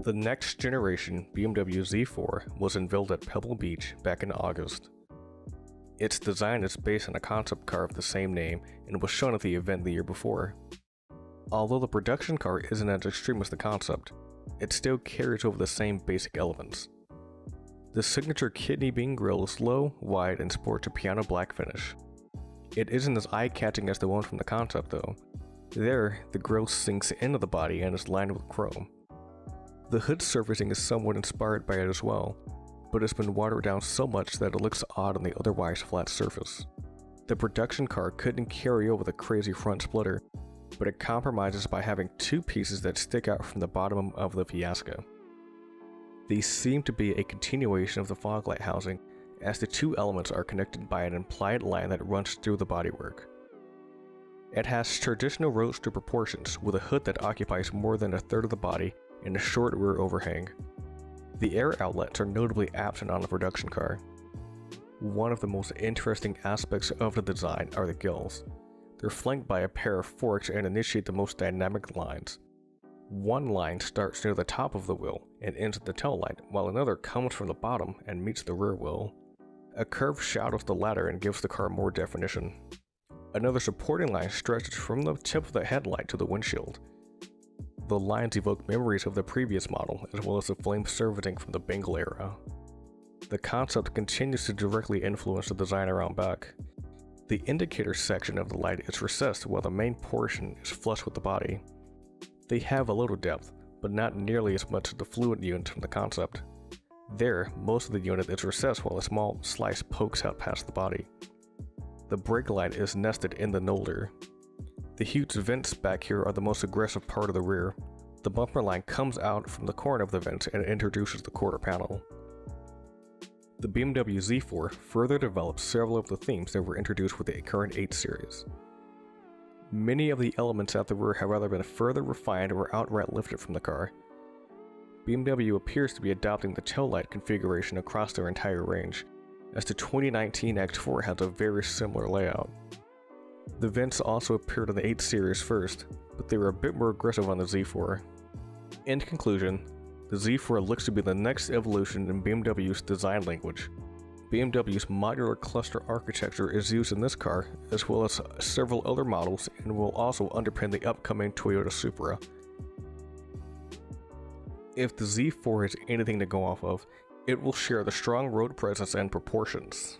The next generation BMW Z4 was unveiled at Pebble Beach back in August. Its design is based on a concept car of the same name and was shown at the event the year before. Although the production car isn't as extreme as the concept, it still carries over the same basic elements. The signature kidney bean grille is low, wide, and sports a piano black finish. It isn't as eye-catching as the one from the concept though. There, the grille sinks into the body and is lined with chrome. The hood surfacing is somewhat inspired by it as well, but it's been watered down so much that it looks odd on the otherwise flat surface. The production car couldn't carry over the crazy front splitter, but it compromises by having two pieces that stick out from the bottom of the fiasco. These seem to be a continuation of the fog light housing, as the two elements are connected by an implied line that runs through the bodywork. It has traditional roadster proportions, with a hood that occupies more than a third of the body and a short rear overhang. The air outlets are notably absent on the production car. One of the most interesting aspects of the design are the gills. They're flanked by a pair of forks and initiate the most dynamic lines. One line starts near the top of the wheel and ends at the taillight, while another comes from the bottom and meets the rear wheel. A curve shadows the latter and gives the car more definition. Another supporting line stretches from the tip of the headlight to the windshield. The lines evoke memories of the previous model, as well as the flame surfacing from the Bengal era. The concept continues to directly influence the design around back. The indicator section of the light is recessed while the main portion is flush with the body. They have a little depth, but not nearly as much as the fluid units from the concept. There, most of the unit is recessed while a small slice pokes out past the body. The brake light is nested in the knoller. The huge vents back here are the most aggressive part of the rear. The bumper line comes out from the corner of the vents and introduces the quarter panel. The BMW Z4 further develops several of the themes that were introduced with the current 8 series. Many of the elements at the rear have either been further refined or outright lifted from the car. BMW appears to be adopting the taillight configuration across their entire range, as the 2019 X4 has a very similar layout. The vents also appeared on the 8 series first, but they were a bit more aggressive on the Z4. In conclusion, the Z4 looks to be the next evolution in BMW's design language. BMW's modular cluster architecture is used in this car, as well as several other models, and will also underpin the upcoming Toyota Supra. If the Z4 is anything to go off of, it will share the strong road presence and proportions.